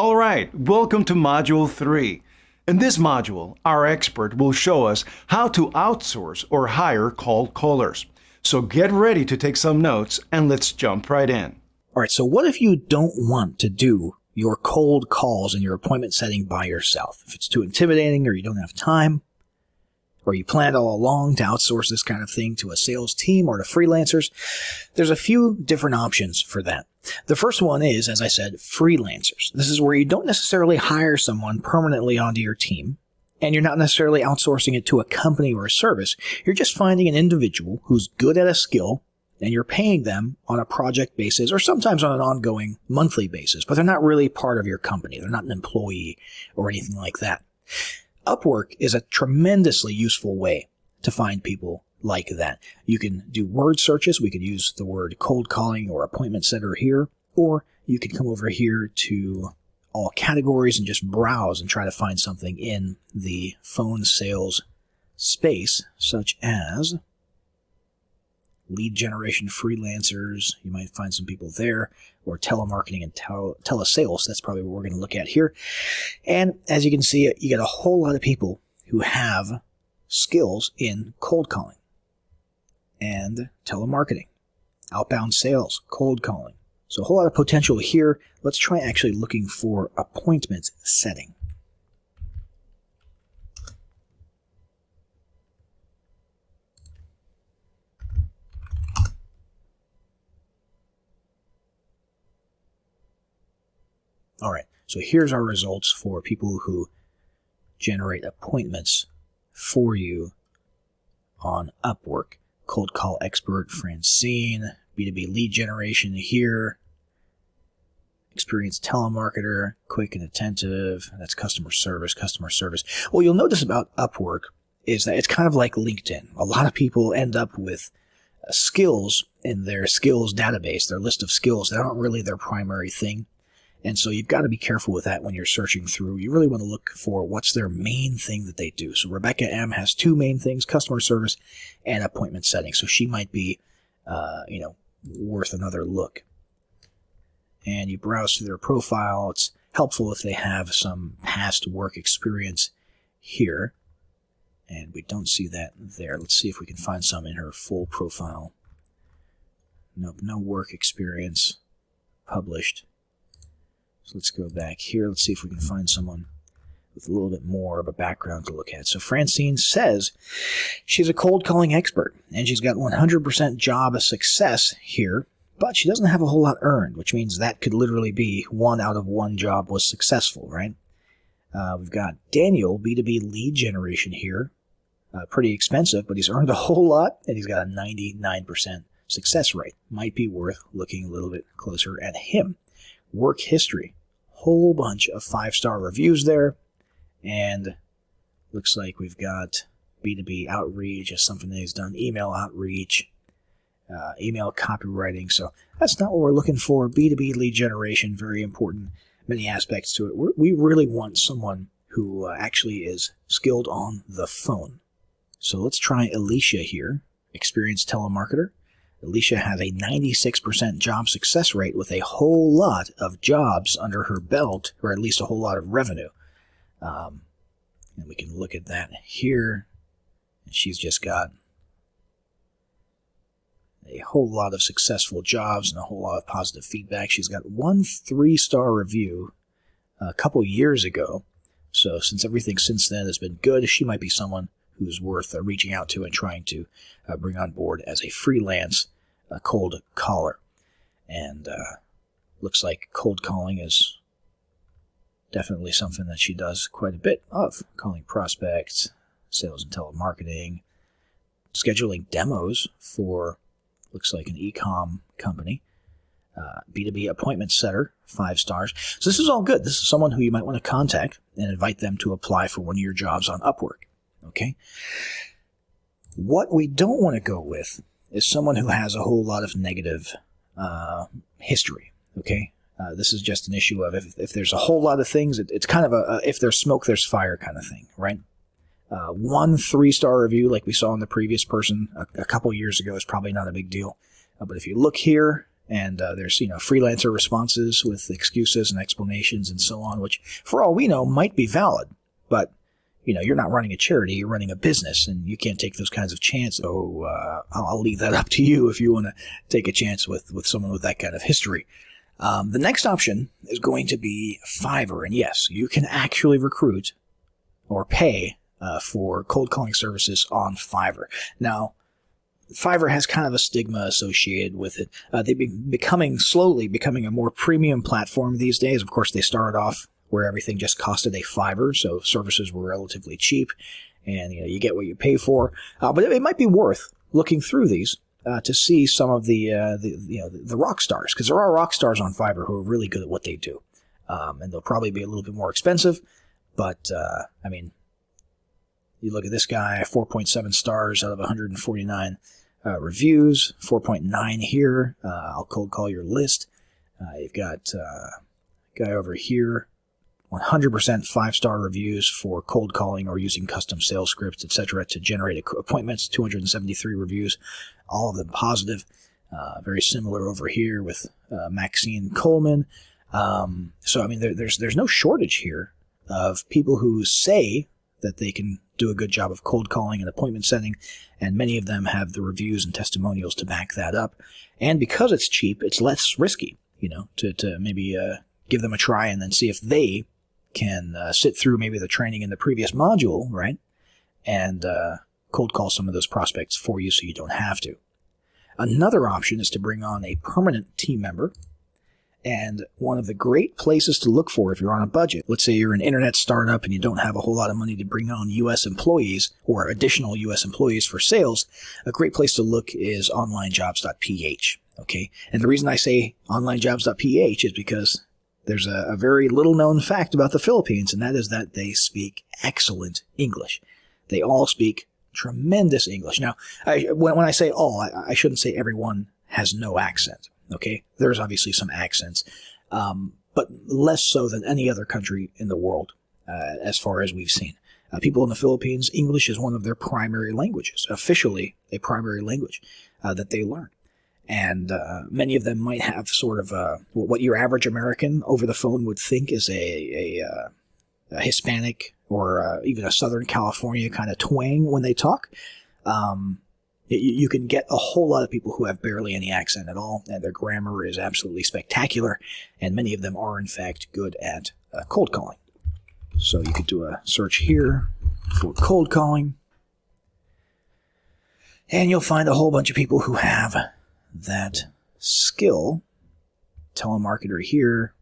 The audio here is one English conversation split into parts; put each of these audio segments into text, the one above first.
All right, welcome to Module 3. In this module, our expert will show us how to outsource or hire cold callers. So get ready to take some notes and let's jump right in. All right, so what if you don't want to do your cold calls and your appointment setting by yourself? If it's too intimidating or you don't have time, or you planned all along to outsource this kind of thing to a sales team or to freelancers, there's a few different options for that. The first one is, as I said, freelancers. This is where you don't necessarily hire someone permanently onto your team, and you're not necessarily outsourcing it to a company or a service. You're just finding an individual who's good at a skill, and you're paying them on a project basis or sometimes on an ongoing monthly basis, but they're not really part of your company. They're not an employee or anything like that. Upwork is a tremendously useful way to find people like that. You can do word searches. We could use the word cold calling or appointment setter here, or you could come over here to all categories and just browse and try to find something in the phone sales space, such as lead generation freelancers. You might find some people there, or telemarketing and telesales. That's probably what we're going to look at here. And as you can see, you get a whole lot of people who have skills in cold calling and telemarketing, outbound sales, cold calling. So a whole lot of potential here. Let's try actually looking for appointment setting. All right, so here's our results for people who generate appointments for you on Upwork. Cold call expert, Francine, B2B lead generation here, experienced telemarketer, quick and attentive, that's customer service. What you'll notice about Upwork is that it's kind of like LinkedIn. A lot of people end up with skills in their skills database, their list of skills that aren't really their primary thing. And so you've got to be careful with that when you're searching through. You really want to look for what's their main thing that they do. So Rebecca M. has two main things, customer service and appointment setting. So she might be, worth another look. And you browse through their profile. It's helpful if they have some past work experience here. And we don't see that there. Let's see if we can find some in her full profile. Nope, no work experience published. So let's go back here. Let's see if we can find someone with a little bit more of a background to look at. So Francine says she's a cold calling expert, and she's got 100% job success here, but she doesn't have a whole lot earned, which means that could literally be 1 out of 1 job was successful, right? We've got Daniel, B2B lead generation here. Pretty expensive, but he's earned a whole lot, and he's got a 99% success rate. Might be worth looking a little bit closer at him. Work history, whole bunch of 5-star reviews there, and looks like we've got B2B outreach as something that he's done, email outreach, email copywriting. So that's not what we're looking for. B2B lead generation, very important, many aspects to it. We really want someone who actually is skilled on the phone. So let's try Alicia here, experienced telemarketer. Alicia has a 96% job success rate with a whole lot of jobs under her belt, or at least a whole lot of revenue. And we can look at that here. She's just got a whole lot of successful jobs and a whole lot of positive feedback. She's got 1 3-star review a couple years ago. So since everything since then has been good, she might be someone who's worth reaching out to and trying to bring on board as a freelance cold caller. And looks like cold calling is definitely something that she does quite a bit of. Calling prospects, sales and telemarketing, scheduling demos for, looks like an e-com company, B2B appointment setter, 5 stars. So this is all good. This is someone who you might want to contact and invite them to apply for one of your jobs on Upwork. Okay? What we don't want to go with is someone who has a whole lot of negative history. Okay? This is just an issue of if there's a whole lot of things, it's kind of a if there's smoke, there's fire kind of thing, right? 1 3-star review like we saw in the previous person a couple years ago is probably not a big deal. But if you look here And there's, freelancer responses with excuses and explanations and so on, which for all we know might be valid. But, you're not running a charity, you're running a business, and you can't take those kinds of chances. So I'll leave that up to you if you want to take a chance with someone with that kind of history. The next option is going to be Fiverr. And yes, you can actually recruit or pay for cold calling services on Fiverr. Now, Fiverr has kind of a stigma associated with it. They've been slowly becoming a more premium platform these days. Of course, they started off where everything just costed a $5, so services were relatively cheap, and you get what you pay for. But it might be worth looking through these to see some of the rock stars, because there are rock stars on Fiverr who are really good at what they do, and they'll probably be a little bit more expensive. But you look at this guy, 4.7 stars out of 149 reviews, 4.9 here. I'll cold call your list. You've got a guy over here, 100% 5-star reviews for cold calling or using custom sales scripts, etc. to generate appointments, 273 reviews, all of them positive. Very similar over here with Maxine Coleman. There's no shortage here of people who say that they can do a good job of cold calling and appointment setting, and many of them have the reviews and testimonials to back that up. And because it's cheap, it's less risky, to maybe give them a try and then see if they can sit through maybe the training in the previous module, right? And cold call some of those prospects for you so you don't have to. Another option is to bring on a permanent team member. And one of the great places to look for if you're on a budget, let's say you're an internet startup and you don't have a whole lot of money to bring on U.S. employees or additional U.S. employees for sales, a great place to look is onlinejobs.ph, okay? And the reason I say onlinejobs.ph is because there's a very little known fact about the Philippines, and that is that they speak excellent English. They all speak tremendous English. Now, when I say all, I shouldn't say everyone has no accent. Okay, there's obviously some accents, but less so than any other country in the world, as far as we've seen. People in the Philippines, English is one of their primary languages, officially a primary language that they learn. And many of them might have sort of what your average American over the phone would think is a Hispanic or even a Southern California kind of twang when they talk. You can get a whole lot of people who have barely any accent at all, and their grammar is absolutely spectacular, and many of them are, in fact, good at cold calling. So you could do a search here for cold calling, and you'll find a whole bunch of people who have that skill. Telemarketer here.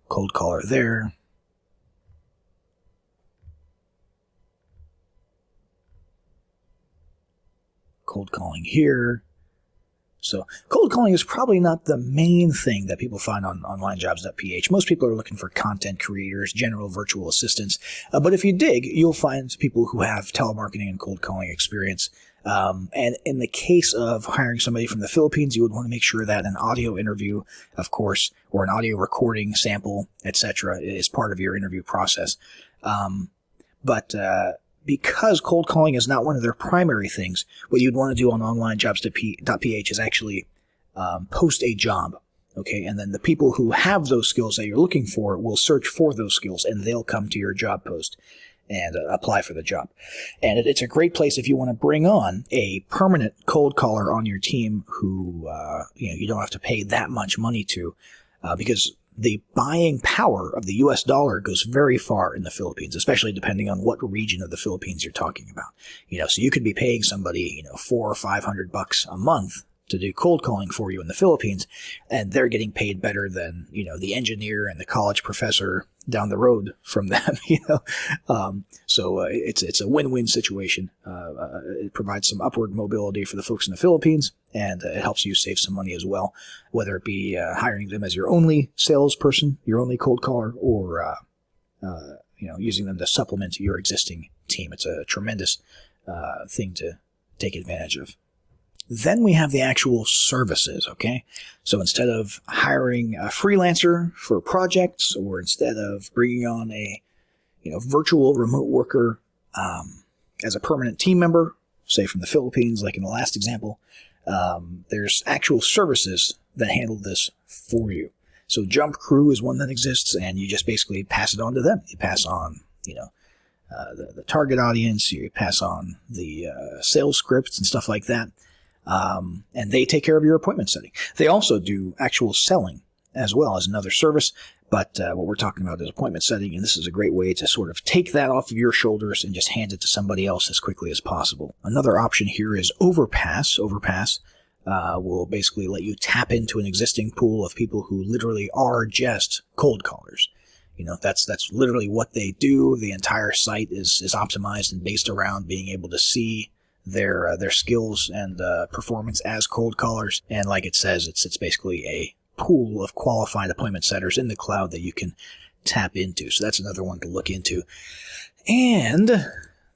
Cold caller there. Cold calling here. So cold calling is probably not the main thing that people find on onlinejobs.ph. Most people are looking for content creators, general virtual assistants. But if you dig, you'll find people who have telemarketing and cold calling experience. And in the case of hiring somebody from the Philippines, you would want to make sure that an audio interview, of course, or an audio recording sample, etc., is part of your interview process. Because cold calling is not one of their primary things, what you'd want to do on onlinejobs.ph is actually post a job, okay? And then the people who have those skills that you're looking for will search for those skills, and they'll come to your job post and apply for the job. And it's a great place if you want to bring on a permanent cold caller on your team who you don't have to pay that much money to, because the buying power of the U.S. dollar goes very far in the Philippines, especially depending on what region of the Philippines you're talking about. So you could be paying somebody, $400 or $500 a month to do cold calling for you in the Philippines, and they're getting paid better than, the engineer and the college professor down the road from them, So it's a win-win situation. It provides some upward mobility for the folks in the Philippines, and it helps you save some money as well, whether it be hiring them as your only salesperson, your only cold caller, or using them to supplement your existing team. It's a tremendous thing to take advantage of. Then we have the actual services, okay? So instead of hiring a freelancer for projects, or instead of bringing on a virtual remote worker as a permanent team member, say from the Philippines, like in the last example. There's actual services that handle this for you. So Jump Crew is one that exists, and you just basically pass it on to them. You pass on, the target audience, you pass on the sales scripts and stuff like that, and they take care of your appointment setting. They also do actual selling as well as another service, but what we're talking about is appointment setting, and this is a great way to sort of take that off of your shoulders and just hand it to somebody else as quickly as possible. Another option here is Overpass. Overpass will basically let you tap into an existing pool of people who literally are just cold callers. That's literally what they do. The entire site is optimized and based around being able to see their skills and performance as cold callers. And like it says, it's basically a pool of qualified appointment setters in the cloud that you can tap into. So that's another one to look into. And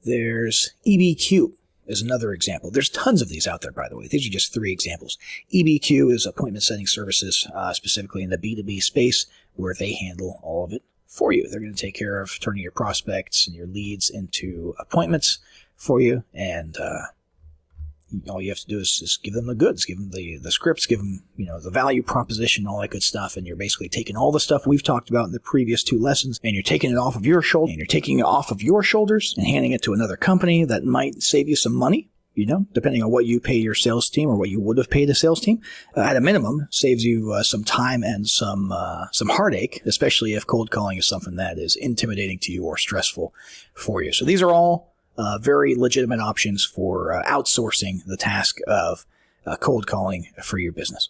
there's EBQ is another example. There's tons of these out there, by the way. These are just 3 examples. EBQ is appointment setting services, specifically in the B2B space, where they handle all of it for you. They're going to take care of turning your prospects and your leads into appointments for you, and all you have to do is give them the goods, give them the scripts, give them the value proposition, all that good stuff, and you're basically taking all the stuff we've talked about in the previous 2 lessons, and you're taking it off of your shoulder, and you're taking it off of your shoulders and handing it to another company that might save you some money, depending on what you pay your sales team or what you would have paid a sales team. At a minimum, saves you some time and some heartache, especially if cold calling is something that is intimidating to you or stressful for you. So these are all very legitimate options for outsourcing the task of cold calling for your business.